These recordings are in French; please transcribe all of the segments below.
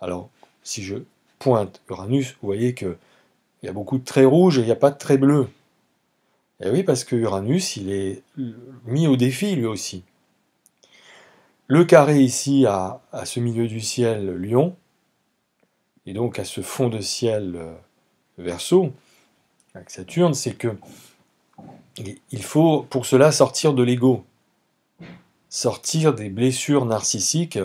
Alors, si je pointe Uranus, vous voyez qu'il y a beaucoup de traits rouges et il n'y a pas de traits bleus. Et oui, parce que Uranus, il est mis au défi lui aussi. Le carré ici à ce milieu du ciel Lion, et donc à ce fond de ciel Verseau, avec Saturne, c'est que il faut pour cela sortir de l'ego, sortir des blessures narcissiques,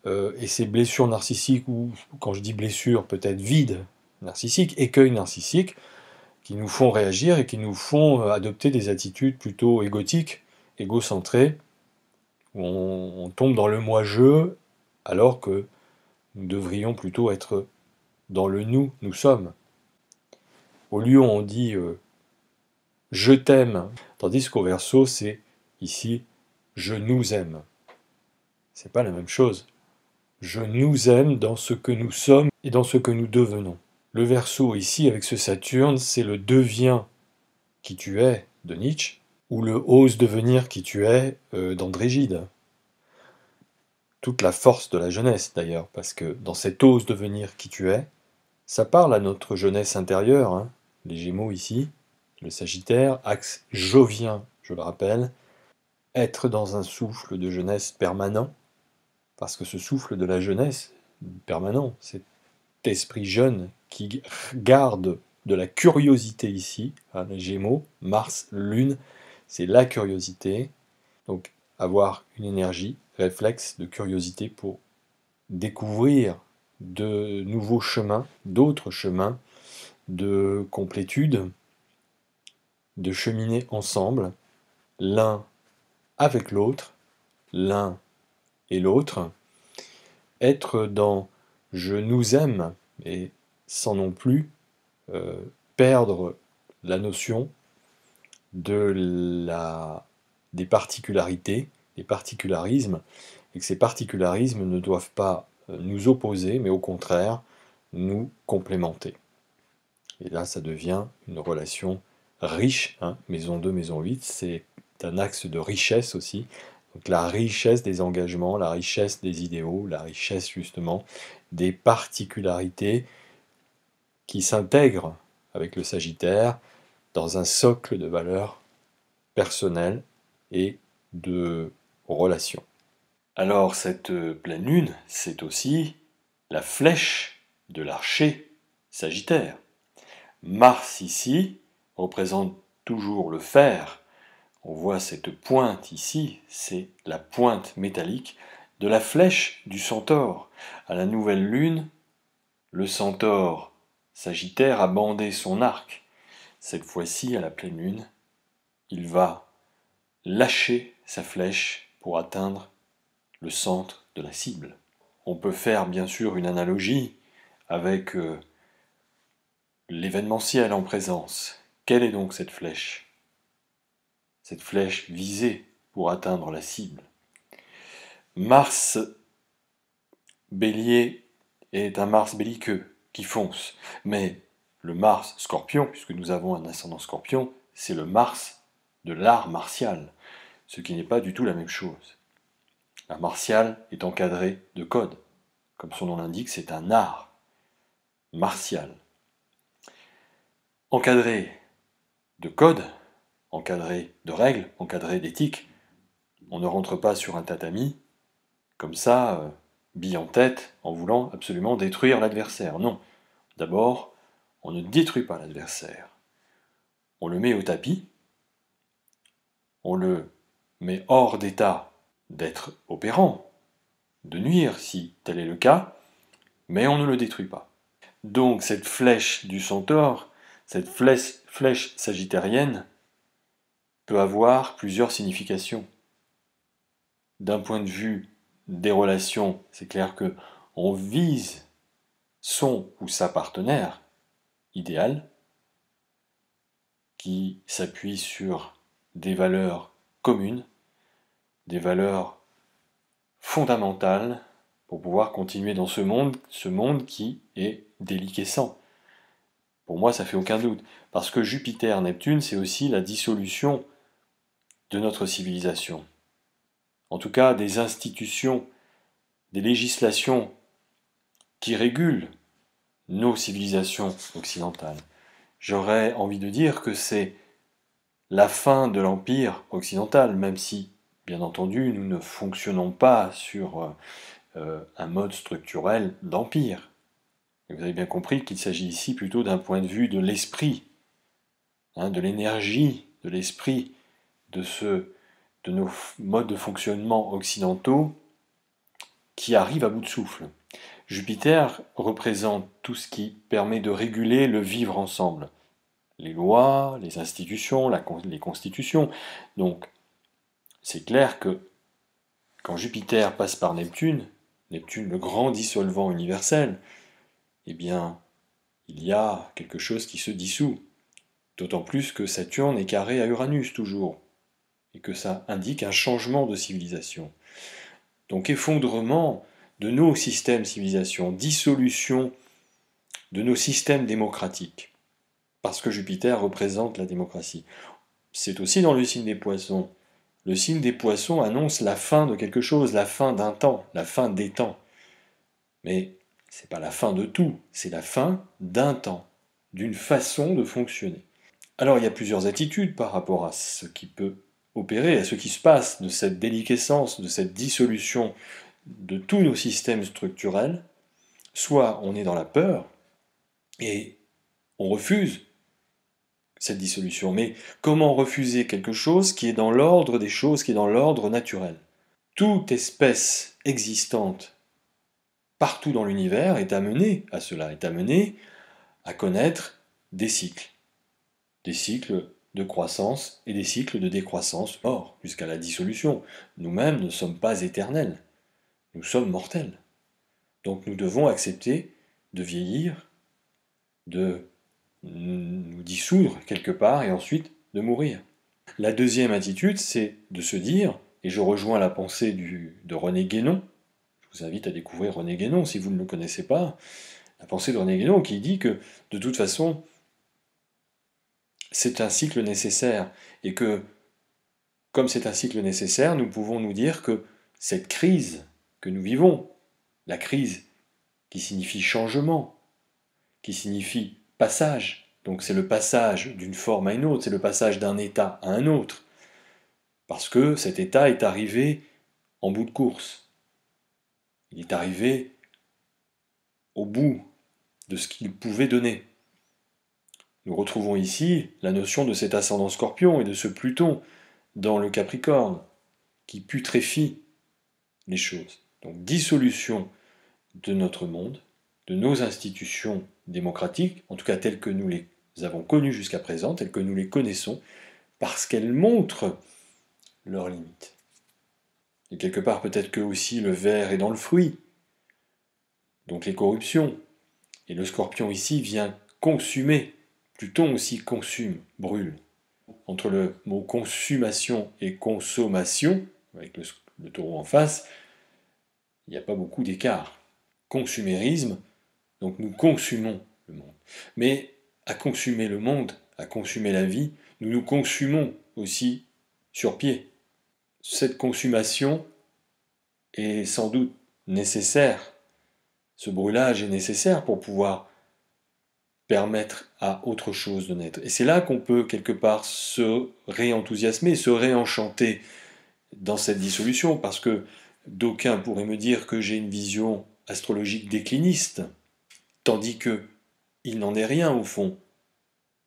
et ces blessures narcissiques, ou quand je dis blessures, peut-être vides narcissiques, écueils narcissiques, qui nous font réagir et qui nous font adopter des attitudes plutôt égotiques, égocentrées, où on tombe dans le moi-je, alors que nous devrions plutôt être dans le nous, nous sommes. Au lion, on dit je t'aime, tandis qu'au Verseau, c'est ici je nous aime. C'est pas la même chose. Je nous aime dans ce que nous sommes et dans ce que nous devenons. Le Verseau ici, avec ce Saturne, c'est le deviens qui tu es de Nietzsche, ou le ose devenir qui tu es d'André Gide. Toute la force de la jeunesse d'ailleurs, parce que dans cet ose devenir qui tu es, ça parle à notre jeunesse intérieure, hein. Les Gémeaux ici, le Sagittaire, axe jovien, je le rappelle, être dans un souffle de jeunesse permanent, parce que ce souffle de la jeunesse permanent, cet esprit jeune qui garde de la curiosité ici, hein, les Gémeaux, Mars, Lune, c'est la curiosité, donc avoir une énergie, réflexe de curiosité pour découvrir de nouveaux chemins, d'autres chemins, de complétude, de cheminer ensemble, l'un avec l'autre, l'un et l'autre, être dans je nous aime, et sans non plus perdre la notion des particularités, des particularismes, et que ces particularismes ne doivent pas nous opposer, mais au contraire, nous complémenter. Et là, ça devient une relation riche, hein, maison 2, maison 8, c'est un axe de richesse aussi. Donc la richesse des engagements, la richesse des idéaux, la richesse justement des particularités qui s'intègrent avec le Sagittaire dans un socle de valeurs personnelles et de relations. Alors cette pleine lune, c'est aussi la flèche de l'archer Sagittaire. Mars ici représente toujours le fer. On voit cette pointe ici, c'est la pointe métallique de la flèche du centaure. À la nouvelle lune, le centaure Sagittaire a bandé son arc. Cette fois-ci, à la pleine lune, il va lâcher sa flèche pour atteindre le centre de la cible. On peut faire bien sûr une analogie avec l'événementiel en présence. Quelle est donc cette flèche? Cette flèche visée pour atteindre la cible. Mars Bélier est un Mars belliqueux qui fonce, mais le Mars Scorpion, puisque nous avons un ascendant Scorpion, c'est le Mars de l'art martial, ce qui n'est pas du tout la même chose. L'art martial est encadré de codes. Comme son nom l'indique, c'est un art martial. Encadré de codes, encadré de règles, encadré d'éthique. On ne rentre pas sur un tatami, comme ça, bille en tête, en voulant absolument détruire l'adversaire. Non. D'abord, on ne détruit pas l'adversaire. On le met au tapis, on le met hors d'état d'être opérant, de nuire si tel est le cas, mais on ne le détruit pas. Donc cette flèche du centaure, cette flèche sagittarienne, peut avoir plusieurs significations. D'un point de vue des relations, c'est clair que on vise son ou sa partenaire idéal, qui s'appuie sur des valeurs communes, des valeurs fondamentales pour pouvoir continuer dans ce monde qui est déliquescent. Pour moi, ça fait aucun doute, parce que Jupiter-Neptune, c'est aussi la dissolution de notre civilisation. En tout cas, des institutions, des législations qui régule nos civilisations occidentales. J'aurais envie de dire que c'est la fin de l'empire occidental, même si, bien entendu, nous ne fonctionnons pas sur un mode structurel d'empire. Et vous avez bien compris qu'il s'agit ici plutôt d'un point de vue de l'esprit, de l'énergie, de l'esprit, de nos modes de fonctionnement occidentaux qui arrivent à bout de souffle. Jupiter représente tout ce qui permet de réguler le vivre ensemble. Les lois, les institutions, les constitutions. Donc, c'est clair que quand Jupiter passe par Neptune, Neptune le grand dissolvant universel, eh bien, il y a quelque chose qui se dissout. D'autant plus que Saturne est carré à Uranus toujours, et que ça indique un changement de civilisation. Donc effondrement de nos systèmes de civilisation, dissolution de nos systèmes démocratiques, parce que Jupiter représente la démocratie. C'est aussi dans le signe des Poissons. Le signe des Poissons annonce la fin de quelque chose, la fin d'un temps, la fin des temps. Mais c'est pas la fin de tout, c'est la fin d'un temps, d'une façon de fonctionner. Alors il y a plusieurs attitudes par rapport à ce qui peut opérer, à ce qui se passe de cette déliquescence, de cette dissolution de tous nos systèmes structurels. Soit on est dans la peur et on refuse cette dissolution. Mais comment refuser quelque chose qui est dans l'ordre des choses, qui est dans l'ordre naturel? Toute espèce existante partout dans l'univers est amenée à cela, est amenée à connaître des cycles de croissance et des cycles de décroissance, mort, jusqu'à la dissolution. Nous-mêmes ne sommes pas éternels, nous sommes mortels. Donc nous devons accepter de vieillir, de nous dissoudre quelque part et ensuite de mourir. La deuxième attitude, c'est de se dire, et je rejoins la pensée de René Guénon, je vous invite à découvrir René Guénon si vous ne le connaissez pas, la pensée de René Guénon qui dit que de toute façon, c'est un cycle nécessaire et que comme c'est un cycle nécessaire, nous pouvons nous dire que cette crise que nous vivons, la crise qui signifie changement, qui signifie passage, donc c'est le passage d'une forme à une autre, c'est le passage d'un état à un autre, parce que cet état est arrivé en bout de course. Il est arrivé au bout de ce qu'il pouvait donner. Nous retrouvons ici la notion de cet ascendant Scorpion et de ce Pluton dans le Capricorne, qui putréfie les choses. Donc dissolution de notre monde, de nos institutions démocratiques, en tout cas telles que nous les avons connues jusqu'à présent, telles que nous les connaissons, parce qu'elles montrent leurs limites. Et quelque part peut-être que aussi le ver est dans le fruit, donc les corruptions. Et le Scorpion ici vient consumer, Pluton aussi consume, brûle. Entre le mot consommation et consommation, avec le taureau en face, il n'y a pas beaucoup d'écart. Consumérisme, donc nous consumons le monde. Mais à consumer le monde, à consumer la vie, nous nous consumons aussi sur pied. Cette consommation est sans doute nécessaire. Ce brûlage est nécessaire pour pouvoir permettre à autre chose de naître. Et c'est là qu'on peut quelque part se réenthousiasmer, se réenchanter dans cette dissolution, parce que d'aucuns pourraient me dire que j'ai une vision astrologique décliniste, tandis que il n'en est rien au fond.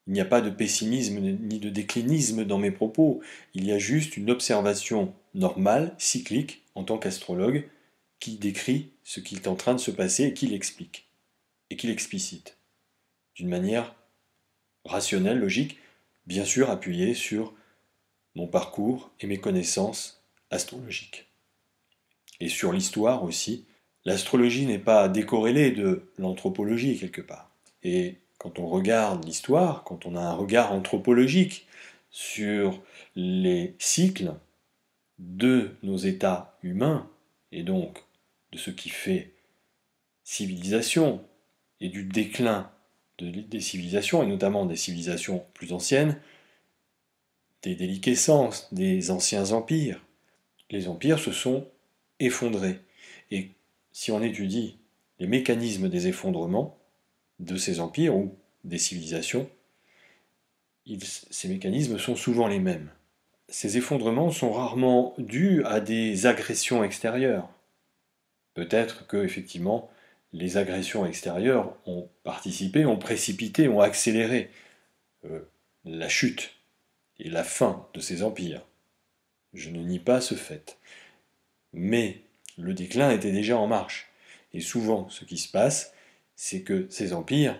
Il n'y a pas de pessimisme ni de déclinisme dans mes propos, il y a juste une observation normale, cyclique, en tant qu'astrologue, qui décrit ce qui est en train de se passer et qui l'explique, et qui l'explicite, d'une manière rationnelle, logique, bien sûr appuyée sur mon parcours et mes connaissances astrologiques. Et sur l'histoire aussi, l'astrologie n'est pas décorrélée de l'anthropologie quelque part. Et quand on regarde l'histoire, quand on a un regard anthropologique sur les cycles de nos états humains, et donc de ce qui fait civilisation, et du déclin des civilisations, et notamment des civilisations plus anciennes, des déliquescences, des anciens empires, les empires se sont effondrés. Et si on étudie les mécanismes des effondrements de ces empires ou des civilisations, ces mécanismes sont souvent les mêmes. Ces effondrements sont rarement dus à des agressions extérieures. Peut-être que, effectivement, les agressions extérieures ont participé, ont précipité, ont accéléré la chute et la fin de ces empires. Je ne nie pas ce fait. Mais le déclin était déjà en marche. Et souvent, ce qui se passe, c'est que ces empires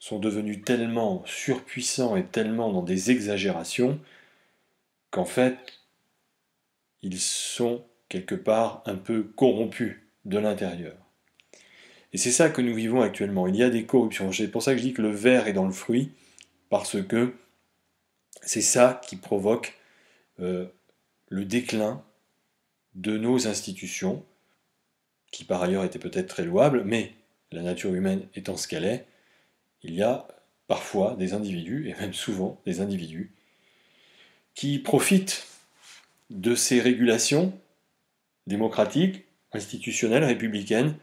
sont devenus tellement surpuissants et tellement dans des exagérations qu'en fait, ils sont quelque part un peu corrompus de l'intérieur. Et c'est ça que nous vivons actuellement. Il y a des corruptions. C'est pour ça que je dis que le ver est dans le fruit, parce que c'est ça qui provoque le déclin de nos institutions, qui par ailleurs étaient peut-être très louables, mais la nature humaine étant ce qu'elle est, il y a parfois des individus, et même souvent des individus, qui profitent de ces régulations démocratiques, institutionnelles, républicaines,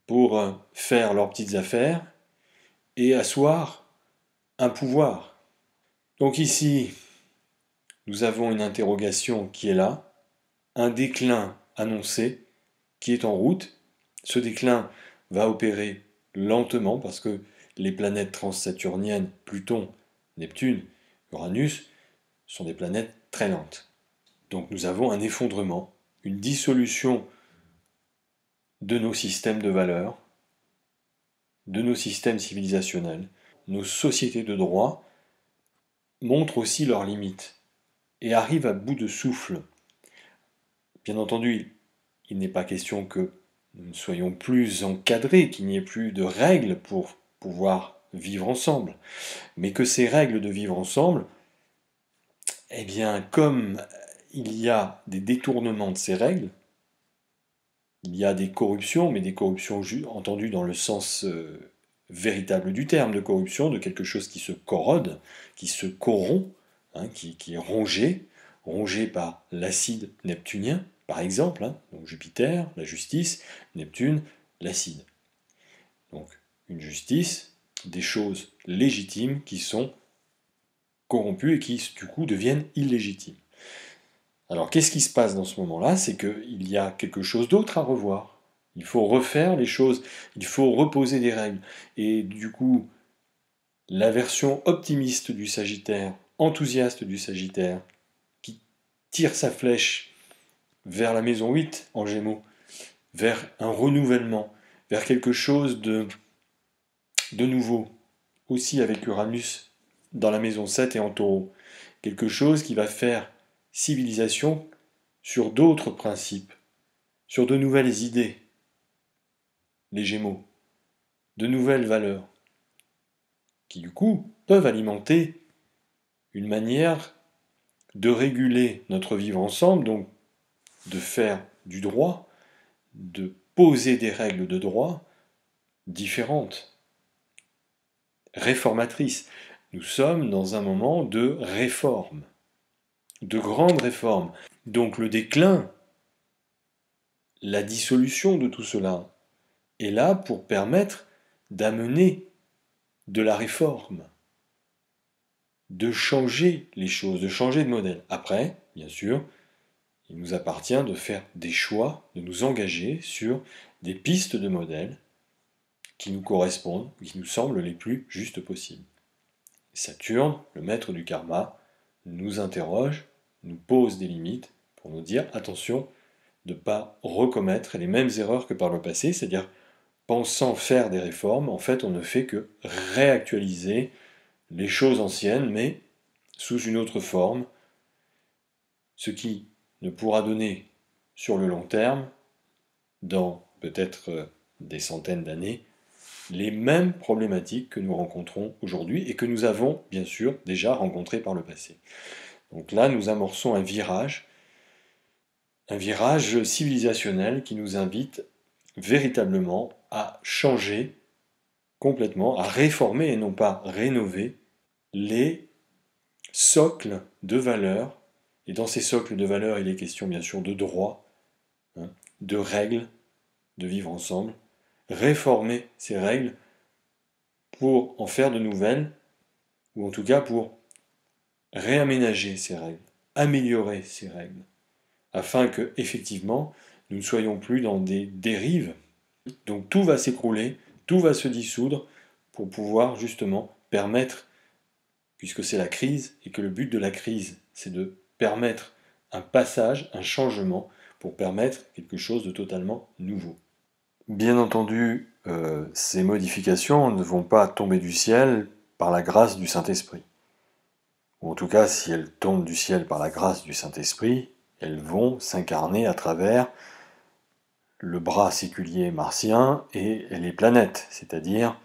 pour faire leurs petites affaires et asseoir un pouvoir. Donc ici, nous avons une interrogation qui est là, un déclin annoncé qui est en route. Ce déclin va opérer lentement parce que les planètes transsaturniennes, Pluton, Neptune, Uranus, sont des planètes très lentes. Donc nous avons un effondrement, une dissolution de nos systèmes de valeurs, de nos systèmes civilisationnels. Nos sociétés de droit montrent aussi leurs limites et arrivent à bout de souffle. Bien entendu, il n'est pas question que nous ne soyons plus encadrés, qu'il n'y ait plus de règles pour pouvoir vivre ensemble, mais que ces règles de vivre ensemble, eh bien, comme il y a des détournements de ces règles, il y a des corruptions, mais des corruptions entendues dans le sens véritable du terme de corruption, de quelque chose qui se corrode, qui se corrompt, hein, qui est rongé par l'acide neptunien, par exemple, hein, donc Jupiter, la justice, Neptune, l'acide. Donc une justice, des choses légitimes qui sont corrompues et qui du coup deviennent illégitimes. Alors qu'est-ce qui se passe dans ce moment-là? C'est qu'il y a quelque chose d'autre à revoir. Il faut refaire les choses, il faut reposer des règles. Et du coup, la version optimiste du Sagittaire, enthousiaste du Sagittaire, qui tire sa flèche vers la maison 8 en Gémeaux, vers un renouvellement, vers quelque chose de nouveau, aussi avec Uranus dans la maison 7 et en Taureau. Quelque chose qui va faire civilisation sur d'autres principes, sur de nouvelles idées, les Gémeaux, de nouvelles valeurs, qui du coup peuvent alimenter une manière de réguler notre vivre ensemble, donc de faire du droit, de poser des règles de droit différentes, réformatrices. Nous sommes dans un moment de réforme, de grandes réformes. Donc le déclin, la dissolution de tout cela est là pour permettre d'amener de la réforme, de changer les choses, de changer de modèle. Après, bien sûr, il nous appartient de faire des choix, de nous engager sur des pistes de modèles qui nous correspondent, qui nous semblent les plus justes possibles. Saturne, le maître du karma, nous interroge, nous pose des limites pour nous dire attention de ne pas recommettre les mêmes erreurs que par le passé, c'est-à-dire pensant faire des réformes, en fait on ne fait que réactualiser les choses anciennes, mais sous une autre forme, ce qui ne pourra donner sur le long terme, dans peut-être des centaines d'années, les mêmes problématiques que nous rencontrons aujourd'hui et que nous avons bien sûr déjà rencontrées par le passé. Donc là, nous amorçons un virage civilisationnel qui nous invite véritablement à changer complètement, à réformer et non pas rénover les socles de valeurs. Et dans ces socles de valeurs, il est question bien sûr de droit, hein, de règles, de vivre ensemble, réformer ces règles pour en faire de nouvelles, ou en tout cas pour réaménager ces règles, améliorer ces règles, afin que, effectivement, nous ne soyons plus dans des dérives. Donc tout va s'écrouler, tout va se dissoudre pour pouvoir justement permettre, puisque c'est la crise, et que le but de la crise, c'est de permettre un passage, un changement, pour permettre quelque chose de totalement nouveau. Bien entendu, ces modifications ne vont pas tomber du ciel par la grâce du Saint-Esprit. Ou en tout cas, si elles tombent du ciel par la grâce du Saint-Esprit, elles vont s'incarner à travers le bras séculier martien et les planètes, c'est-à-dire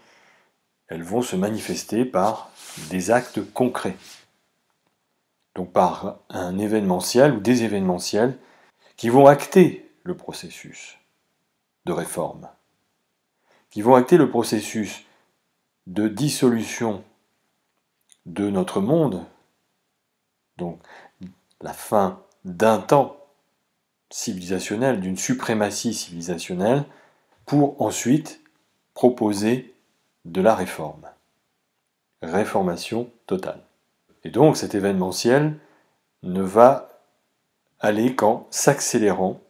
elles vont se manifester par des actes concrets. Donc par un événementiel ou des événementiels qui vont acter le processus de réforme, qui vont acter le processus de dissolution de notre monde, donc la fin d'un temps civilisationnel, d'une suprématie civilisationnelle, pour ensuite proposer de la réforme. Réformation totale. Et donc cet événementiel ne va aller qu'en s'accélérant.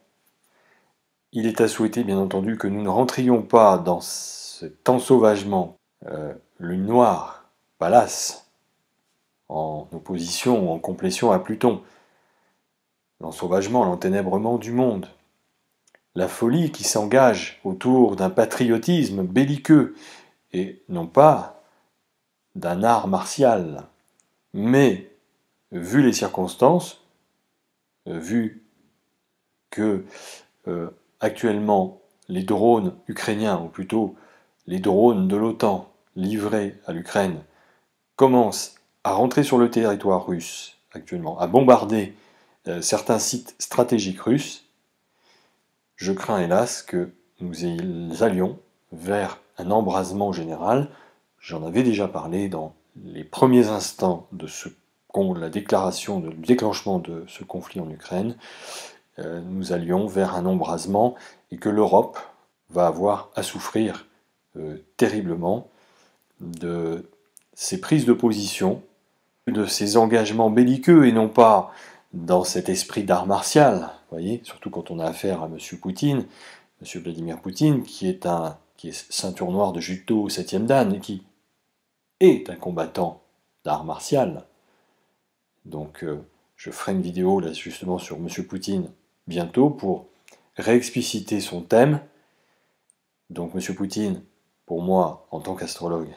Il est à souhaiter, bien entendu, que nous ne rentrions pas dans cet ensauvagement, le noir, Pallas, en opposition ou en complétion à Pluton, l'ensauvagement, l'enténèbrement du monde, la folie qui s'engage autour d'un patriotisme belliqueux, et non pas d'un art martial. Mais, vu les circonstances, vu que actuellement les drones ukrainiens, ou plutôt les drones de l'OTAN livrés à l'Ukraine, commencent à rentrer sur le territoire russe actuellement, à bombarder certains sites stratégiques russes, je crains hélas que nous allions vers un embrasement général. J'en avais déjà parlé dans les premiers instants de la déclaration, du déclenchement de ce conflit en Ukraine. Nous allions vers un embrasement et que l'Europe va avoir à souffrir terriblement de ces prises de position, de ces engagements belliqueux et non pas dans cet esprit d'art martial, voyez, surtout quand on a affaire à M. Poutine, M. Vladimir Poutine, qui est ceinture noire de judo 7e dan et qui est un combattant d'art martial. Donc je ferai une vidéo là justement sur M. Poutine bientôt pour réexpliciter son thème. Donc M. Poutine, pour moi, en tant qu'astrologue,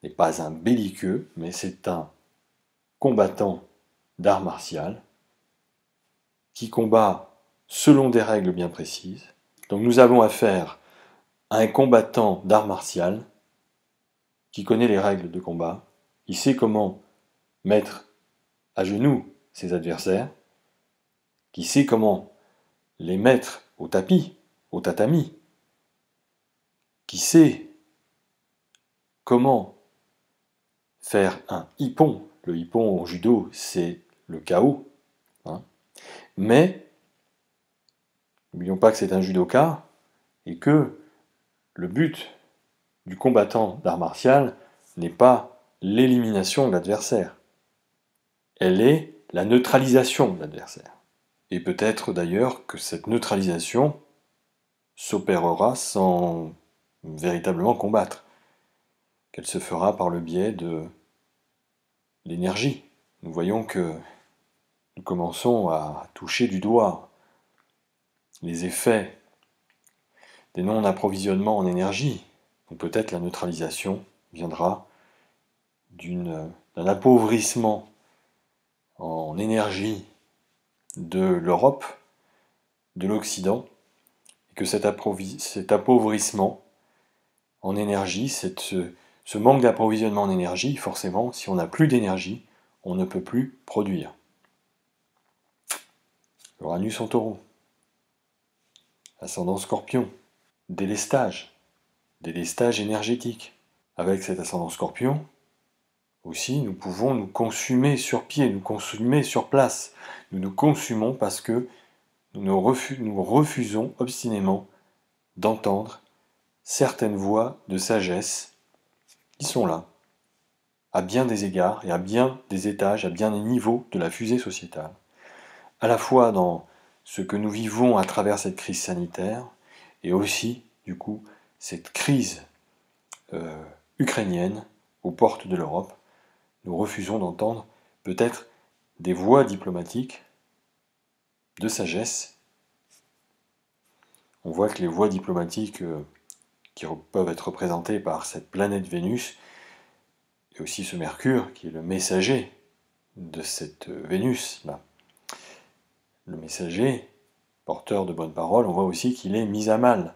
n'est pas un belliqueux, mais c'est un combattant d'art martial qui combat selon des règles bien précises. Donc nous avons affaire à un combattant d'art martial qui connaît les règles de combat, qui sait comment mettre à genoux ses adversaires, qui sait comment les mettre au tapis, au tatami, qui sait comment faire un hippon. Le hippon en judo, c'est le chaos. Hein. Mais, n'oublions pas que c'est un judoka, et que le but du combattant d'art martial n'est pas l'élimination de l'adversaire. Elle est la neutralisation de l'adversaire. Et peut-être d'ailleurs que cette neutralisation s'opérera sans véritablement combattre, qu'elle se fera par le biais de l'énergie. Nous voyons que nous commençons à toucher du doigt les effets des non-approvisionnements en énergie. Donc peut-être la neutralisation viendra d'un appauvrissement en énergie de l'Europe, de l'Occident, et que cet appauvrissement en énergie, ce manque d'approvisionnement en énergie, forcément, si on n'a plus d'énergie, on ne peut plus produire. Uranus en Taureau, ascendant Scorpion, délestage énergétique. Avec cet ascendant Scorpion, aussi, nous pouvons nous consumer sur pied, nous consumer sur place. Nous nous consumons parce que nous refusons obstinément d'entendre certaines voies de sagesse qui sont là, à bien des égards et à bien des étages, à bien des niveaux de la fusée sociétale, à la fois dans ce que nous vivons à travers cette crise sanitaire et aussi, du coup, cette crise ukrainienne aux portes de l'Europe. Nous refusons d'entendre peut-être des voix diplomatiques de sagesse. On voit que les voix diplomatiques qui peuvent être représentées par cette planète Vénus, et aussi ce Mercure qui est le messager de cette Vénus-là. Le messager, porteur de bonnes paroles, on voit aussi qu'il est mis à mal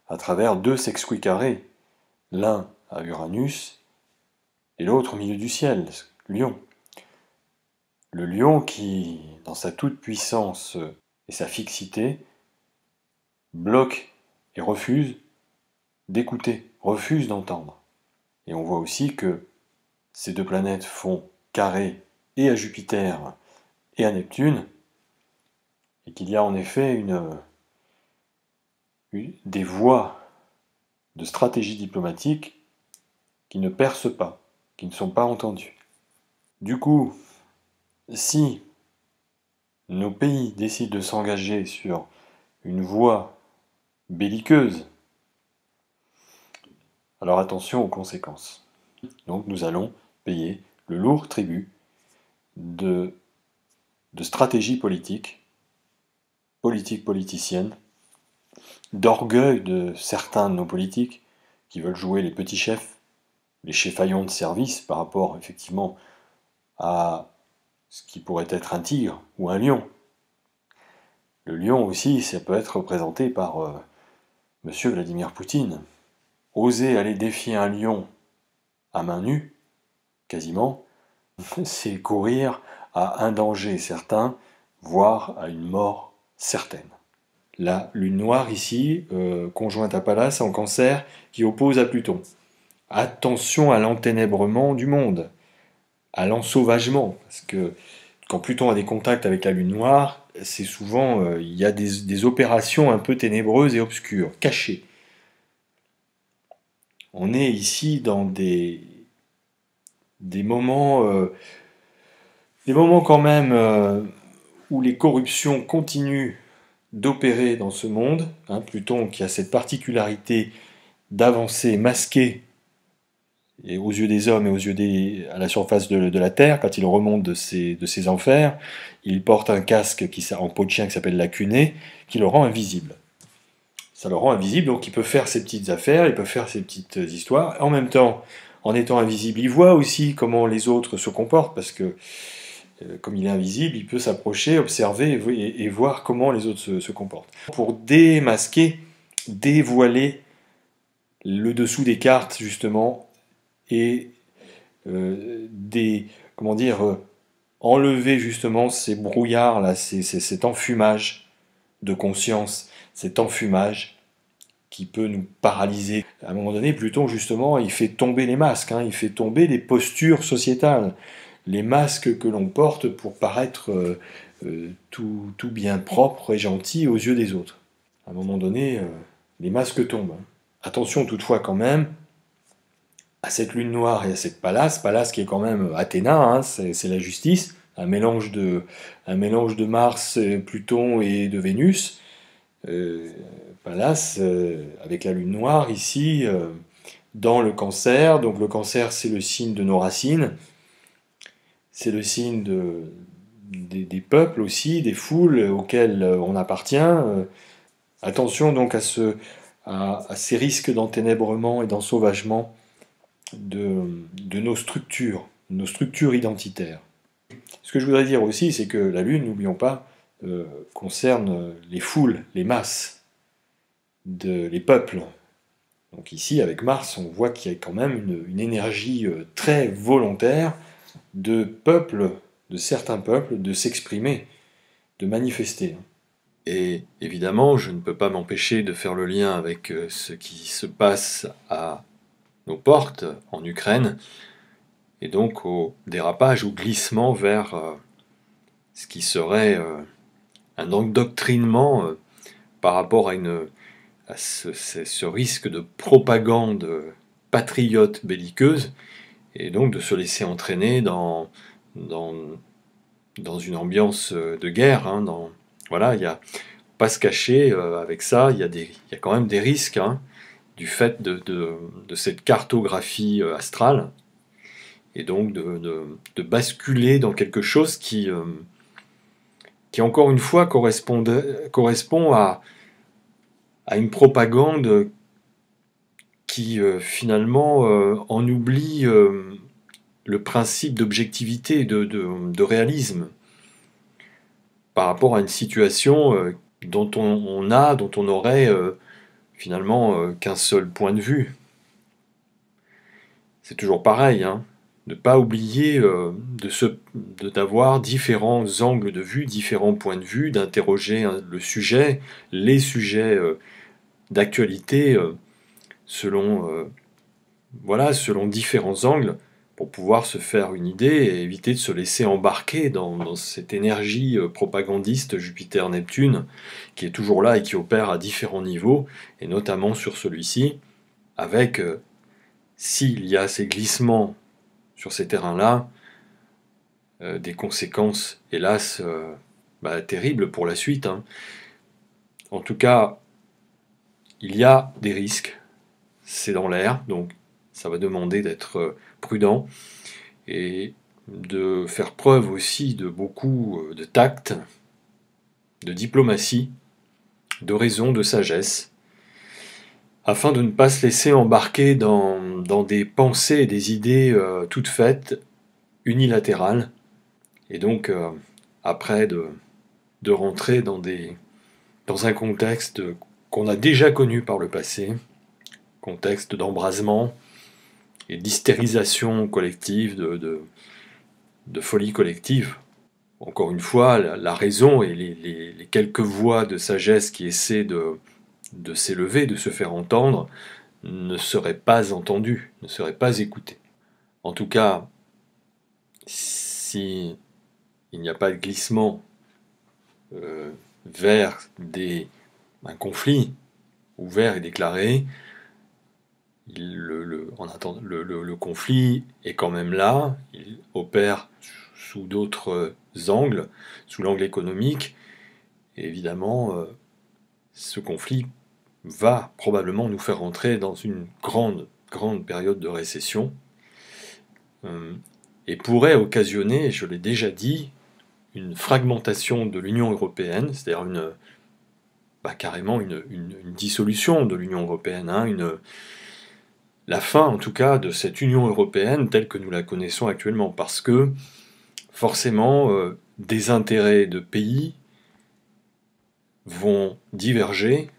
à travers deux sexquicarés, l'un à Uranus et l'autre au milieu du ciel, Lion. Le lion qui, dans sa toute-puissance et sa fixité, bloque et refuse d'écouter, refuse d'entendre. Et on voit aussi que ces deux planètes font carré et à Jupiter et à Neptune, et qu'il y a en effet des voies de stratégie diplomatique qui ne percent pas, qui ne sont pas entendues. Du coup, si nos pays décident de s'engager sur une voie belliqueuse, alors attention aux conséquences. Donc nous allons payer le lourd tribut de stratégie politique, politicienne, d'orgueil de certains de nos politiques qui veulent jouer les petits chefs, les cheffaillons de service par rapport effectivement à ce qui pourrait être un tigre ou un lion. Le lion aussi, ça peut être représenté par Monsieur Vladimir Poutine. Oser aller défier un lion à main nue, quasiment, c'est courir à un danger certain, voire à une mort certaine. La lune noire ici, conjointe à Pallas en Cancer, qui oppose à Pluton. Attention à l'enténèbrement du monde, à l'ensauvagement, parce que quand Pluton a des contacts avec la lune noire, c'est souvent, il y a des opérations un peu ténébreuses et obscures, cachées. On est ici dans des moments quand même où les corruptions continuent d'opérer dans ce monde. Pluton qui a cette particularité d'avancer masqué et aux yeux des hommes et aux yeux à la surface de la Terre, quand il remonte de ses enfers, il porte un casque en peau de chien qui s'appelle la cunée, qui le rend invisible. Ça le rend invisible, donc il peut faire ses petites affaires, il peut faire ses petites histoires. En même temps, en étant invisible, il voit aussi comment les autres se comportent, parce que comme il est invisible, il peut s'approcher, observer et voir comment les autres se comportent. Pour démasquer, dévoiler le dessous des cartes, justement, et enlever justement ces brouillards là, cet enfumage de conscience, cet enfumage qui peut nous paralyser. À un moment donné, Pluton justement, il fait tomber les masques, il fait tomber les postures sociétales, les masques que l'on porte pour paraître tout bien propre et gentil aux yeux des autres. À un moment donné, les masques tombent. Attention toutefois quand même à cette lune noire et à cette Pallas qui est quand même Athéna, c'est la justice, un mélange de Mars, Pluton et de Vénus. Pallas, avec la lune noire ici, dans le Cancer. Donc le Cancer, c'est le signe de nos racines, c'est le signe des peuples aussi, des foules auxquelles on appartient. Attention donc à ces risques d'enténèbrement et d'ensauvagement de nos structures identitaires. Ce que je voudrais dire aussi, c'est que la Lune, n'oublions pas, concerne les foules, les masses, les peuples. Donc ici, avec Mars, on voit qu'il y a quand même une énergie très volontaire de peuples, de certains peuples, de s'exprimer, de manifester. Et évidemment, je ne peux pas m'empêcher de faire le lien avec ce qui se passe à nos portes en Ukraine, et donc au dérapage, au glissement vers ce qui serait un endoctrinement par rapport à à ce risque de propagande patriote belliqueuse, et donc de se laisser entraîner dans une ambiance de guerre. Hein, voilà, il y a pas se cacher avec ça, il y a quand même des risques hein, du fait de cette cartographie astrale, et donc de basculer dans quelque chose qui encore une fois correspond à une propagande qui finalement en oublie le principe d'objectivité, de réalisme, par rapport à une situation dont on aurait finalement qu'un seul point de vue. C'est toujours pareil, hein, ne pas oublier d'avoir différents angles de vue, différents points de vue, d'interroger le sujet, les sujets d'actualité selon différents angles, pour pouvoir se faire une idée et éviter de se laisser embarquer dans cette énergie propagandiste Jupiter-Neptune, qui est toujours là et qui opère à différents niveaux, et notamment sur celui-ci, avec, s'il y a ces glissements sur ces terrains-là, des conséquences, hélas, terribles pour la suite. Hein. En tout cas, il y a des risques, c'est dans l'air, donc ça va demander d'être prudent et de faire preuve aussi de beaucoup de tact, de diplomatie, de raison, de sagesse, afin de ne pas se laisser embarquer dans des pensées et des idées toutes faites, unilatérales, et donc après de rentrer dans un contexte qu'on a déjà connu par le passé, contexte d'embrasement et d'hystérisation collective, de folie collective. Encore une fois, la raison et les quelques voix de sagesse qui essaient de s'élever, de se faire entendre, ne seraient pas entendues, ne seraient pas écoutées. En tout cas, si il n'y a pas de glissement vers un conflit ouvert et déclaré, le conflit est quand même là, il opère sous d'autres angles, sous l'angle économique, et évidemment, ce conflit va probablement nous faire entrer dans une grande période de récession, et pourrait occasionner, je l'ai déjà dit, une fragmentation de l'Union européenne, c'est-à-dire carrément une dissolution de l'Union européenne, hein, la fin en tout cas de cette Union européenne telle que nous la connaissons actuellement, parce que forcément des intérêts de pays vont diverger,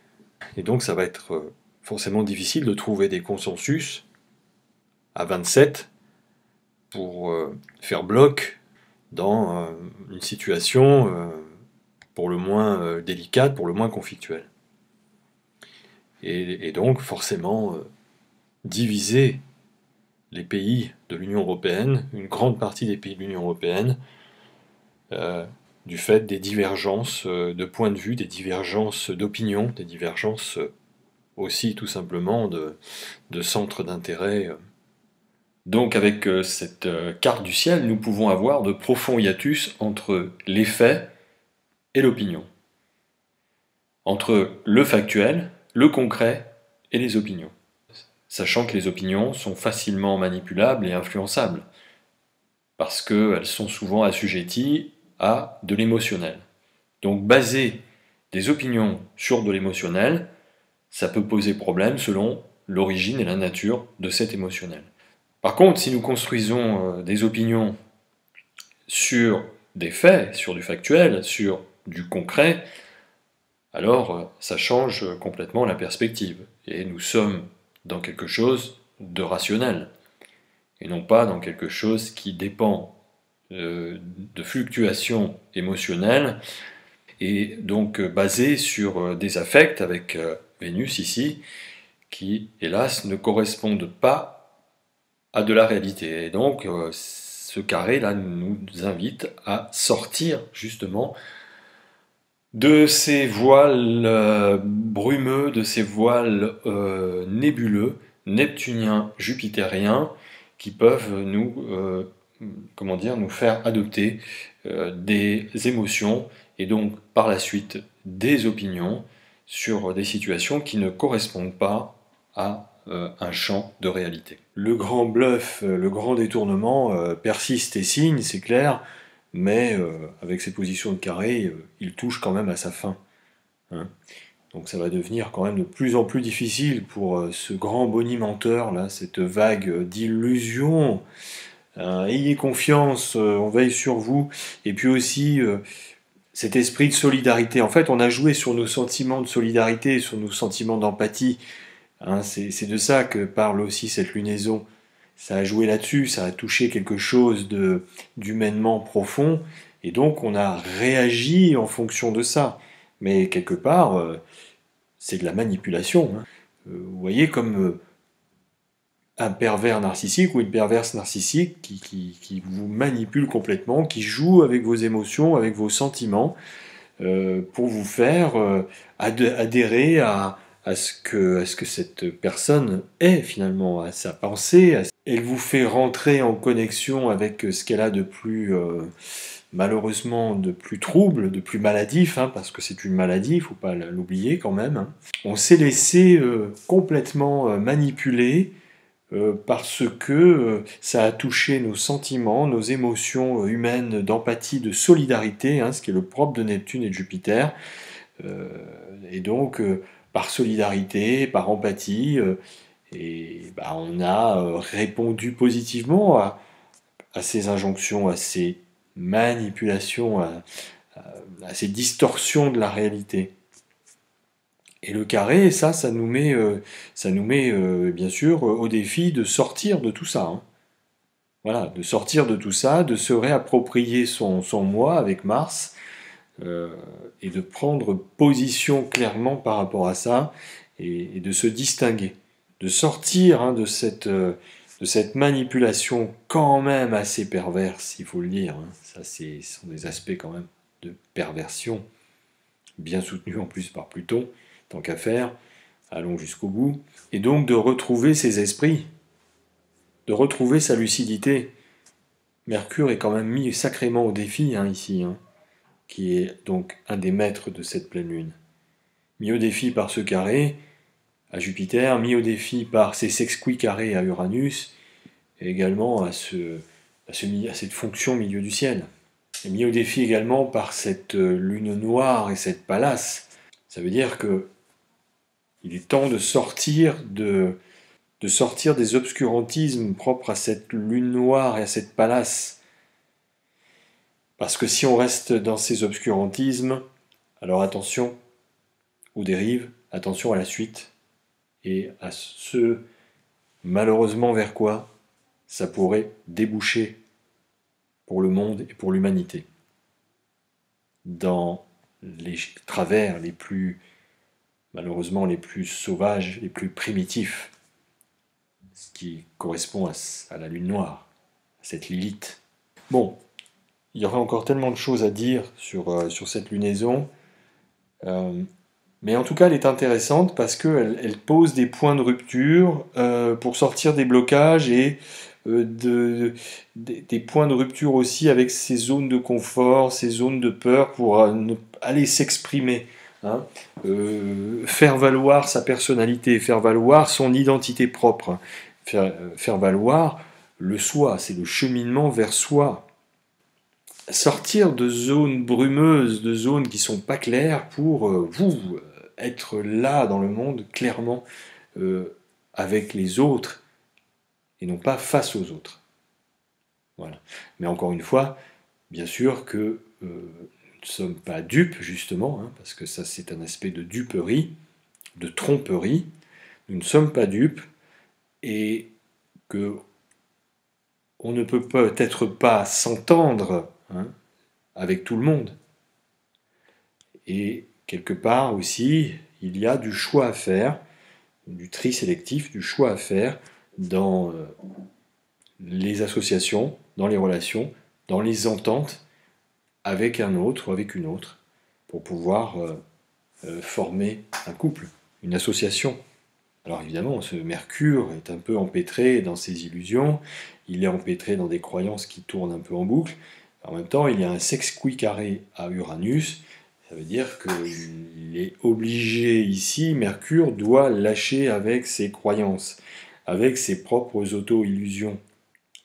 et donc ça va être forcément difficile de trouver des consensus à 27 pour faire bloc dans une situation pour le moins délicate, pour le moins conflictuelle. Et donc forcément diviser les pays de l'Union européenne, une grande partie des pays de l'Union européenne, du fait des divergences de points de vue, des divergences d'opinion, des divergences aussi tout simplement de centres d'intérêt. Donc avec cette carte du ciel, nous pouvons avoir de profonds hiatus entre les faits et l'opinion, entre le factuel, le concret et les opinions, sachant que les opinions sont facilement manipulables et influençables, parce qu'elles sont souvent assujetties à de l'émotionnel. Donc baser des opinions sur de l'émotionnel, ça peut poser problème selon l'origine et la nature de cet émotionnel. Par contre, si nous construisons des opinions sur des faits, sur du factuel, sur du concret, alors ça change complètement la perspective. Et nous sommes dans quelque chose de rationnel, et non pas dans quelque chose qui dépend de fluctuations émotionnelles, et donc basé sur des affects avec Vénus ici, qui hélas ne correspondent pas à de la réalité. Et donc ce carré là nous invite à sortir justement De ces voiles brumeux, de ces voiles nébuleux, neptuniens, jupitériens, qui peuvent comment dire, nous faire adopter des émotions et donc par la suite des opinions sur des situations qui ne correspondent pas à un champ de réalité. Le grand bluff, le grand détournement persiste et signe, c'est clair, mais avec ses positions de carré, il touche quand même à sa fin, hein. Donc ça va devenir quand même de plus en plus difficile pour ce grand bonimenteur, là, cette vague d'illusions. Ayez confiance, on veille sur vous. Et puis aussi cet esprit de solidarité. En fait, on a joué sur nos sentiments de solidarité, sur nos sentiments d'empathie, hein. C'est de ça que parle aussi cette lunaison. Ça a joué là-dessus, ça a touché quelque chose d'humainement profond, et donc on a réagi en fonction de ça. Mais quelque part, c'est de la manipulation, hein. Vous voyez, comme un pervers narcissique ou une perverse narcissique qui vous manipule complètement, qui joue avec vos émotions, avec vos sentiments, pour vous faire adhérer à ce que cette personne est finalement, à sa pensée. Elle vous fait rentrer en connexion avec ce qu'elle a de plus, malheureusement, de plus trouble, de plus maladif, hein, parce que c'est une maladie, il ne faut pas l'oublier quand même, hein. On s'est laissé complètement manipuler parce que ça a touché nos sentiments, nos émotions humaines d'empathie, de solidarité, hein, ce qui est le propre de Neptune et de Jupiter. Euh, et donc, par solidarité, par empathie, on a répondu positivement à ces injonctions, à ces manipulations, à ces distorsions de la réalité. Et le carré, ça nous met bien sûr au défi de sortir de tout ça, hein. Voilà, de sortir de tout ça, de se réapproprier son moi avec Mars, euh, et de prendre position clairement par rapport à ça, et de se distinguer, de sortir, hein, de cette manipulation quand même assez perverse, il faut le dire, hein. Ça, ce sont des aspects quand même de perversion, bien soutenus en plus par Pluton, tant qu'à faire, allons jusqu'au bout, et donc de retrouver ses esprits, de retrouver sa lucidité. Mercure est quand même mis sacrément au défi, hein, ici, hein, qui est donc un des maîtres de cette pleine lune. Mis au défi par ce carré à Jupiter, mis au défi par ces sexquis carrés à Uranus, et également à cette fonction milieu du ciel. Et mis au défi également par cette lune noire et cette Pallas. Ça veut dire que il est temps de sortir des obscurantismes propres à cette lune noire et à cette Pallas. Parce que si on reste dans ces obscurantismes, alors attention aux dérives, attention à la suite, et à ce, malheureusement, vers quoi ça pourrait déboucher pour le monde et pour l'humanité. Dans les travers les plus, malheureusement, les plus sauvages, les plus primitifs, ce qui correspond à la lune noire, à cette Lilith. Bon, il y aurait encore tellement de choses à dire sur cette lunaison, mais en tout cas elle est intéressante parce qu'elle pose des points de rupture pour sortir des blocages et des points de rupture aussi avec ces zones de confort, ces zones de peur pour aller s'exprimer, hein. Faire valoir sa personnalité, faire valoir son identité propre, faire valoir le soi, c'est le cheminement vers soi. Sortir de zones brumeuses, de zones qui sont pas claires pour être là dans le monde clairement avec les autres et non pas face aux autres. Voilà. Mais encore une fois, bien sûr que nous ne sommes pas dupes justement, hein, parce que ça c'est un aspect de duperie, de tromperie. Nous ne sommes pas dupes et que on ne peut peut-être pas s'entendre, hein, avec tout le monde. Et quelque part aussi, il y a du choix à faire, du tri sélectif, du choix à faire dans les associations, dans les relations, dans les ententes avec un autre ou avec une autre. pour pouvoir former un couple, une association. Alors évidemment, ce Mercure est un peu empêtré dans ses illusions, il est empêtré dans des croyances qui tournent un peu en boucle. En même temps, il y a un sexquicarré à Uranus, ça veut dire qu'il est obligé ici, Mercure doit lâcher avec ses croyances, avec ses propres auto-illusions.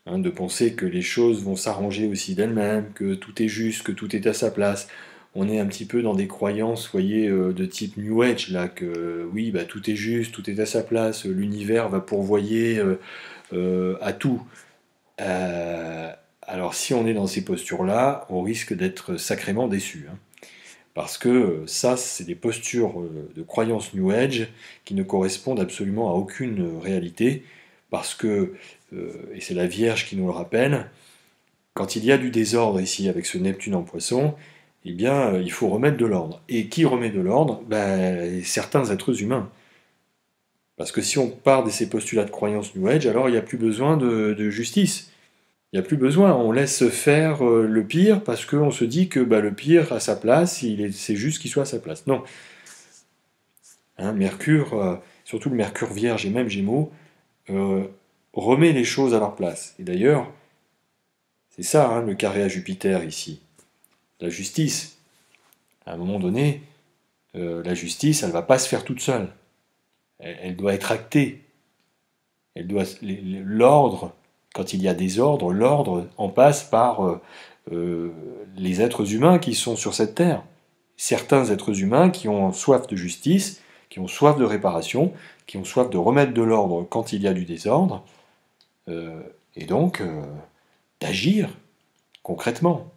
De penser que les choses vont s'arranger aussi d'elles-mêmes, que tout est juste, que tout est à sa place. On est un petit peu dans des croyances, voyez, de type New Age, là, que oui, bah, tout est juste, tout est à sa place, l'univers va pourvoyer à tout. Alors si on est dans ces postures-là, on risque d'être sacrément déçu. Parce que ça, c'est des postures de croyances New Age qui ne correspondent absolument à aucune réalité, parce que, et c'est la Vierge qui nous le rappelle, quand il y a du désordre ici avec ce Neptune en Poisson, eh bien, il faut remettre de l'ordre. Et qui remet de l'ordre? Certains êtres humains. Parce que si on part de ces postulats de croyances New Age, alors il n'y a plus besoin de justice. Il n'y a plus besoin, on laisse faire le pire parce qu'on se dit que le pire à sa place, c'est juste qu'il soit à sa place. Non. Mercure, surtout le Mercure Vierge et même Gémeaux, remet les choses à leur place. Et d'ailleurs, c'est ça le carré à Jupiter ici. La justice. À un moment donné, la justice, elle ne va pas se faire toute seule. Elle doit être actée. L'ordre, quand il y a des ordres, l'ordre en passe par les êtres humains qui sont sur cette terre. Certains êtres humains qui ont soif de justice, qui ont soif de réparation, qui ont soif de remettre de l'ordre quand il y a du désordre, et donc d'agir concrètement.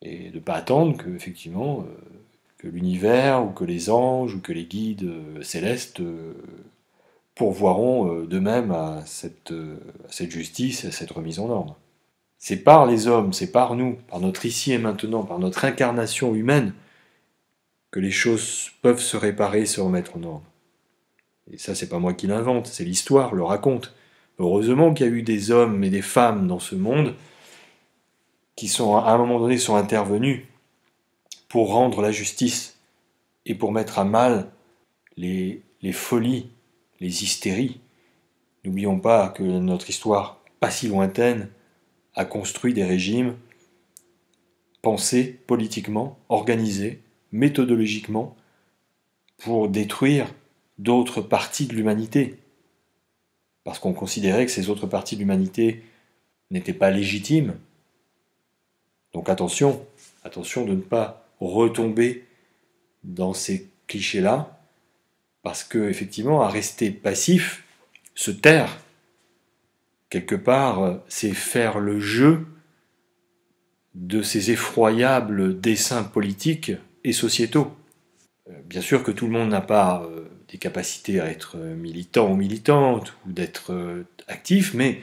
Et de ne pas attendre que, effectivement, que l'univers, ou que les anges, ou que les guides célestes pourvoiront d'eux-mêmes à cette justice, à cette remise en ordre. C'est par les hommes, c'est par nous, par notre ici et maintenant, par notre incarnation humaine, que les choses peuvent se réparer, se remettre en ordre. Et ça, c'est pas moi qui l'invente, c'est l'histoire, le raconte. Heureusement qu'il y a eu des hommes et des femmes dans ce monde qui, à un moment donné, sont intervenus pour rendre la justice et pour mettre à mal les folies, les hystéries. N'oublions pas que notre histoire, pas si lointaine, a construit des régimes pensés politiquement, organisés, méthodologiquement, pour détruire d'autres parties de l'humanité. Parce qu'on considérait que ces autres parties de l'humanité n'étaient pas légitimes. Donc attention, attention de ne pas retomber dans ces clichés-là, parce que, effectivement, à rester passif, se taire, quelque part, c'est faire le jeu de ces effroyables desseins politiques et sociétaux. Bien sûr que tout le monde n'a pas des capacités à être militant ou militante, ou d'être actif, mais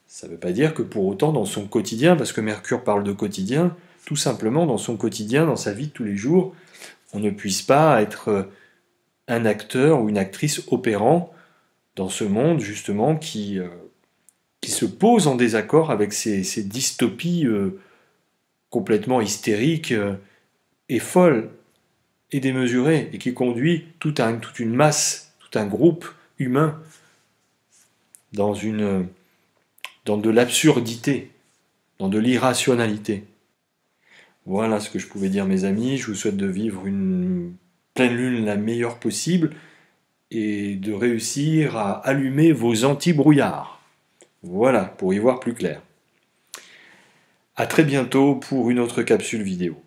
ça ne veut pas dire que pour autant dans son quotidien, parce que Mercure parle de quotidien, tout simplement dans son quotidien, dans sa vie de tous les jours, on ne puisse pas être un acteur ou une actrice opérant dans ce monde justement qui se pose en désaccord avec ces dystopies complètement hystériques et folles et démesurées, et qui conduit toute une masse, tout un groupe humain dans de l'absurdité, dans de l'irrationalité. Voilà ce que je pouvais dire, mes amis. Je vous souhaite de vivre une pleine lune la meilleure possible et de réussir à allumer vos anti-brouillards. Voilà, pour y voir plus clair. À très bientôt pour une autre capsule vidéo.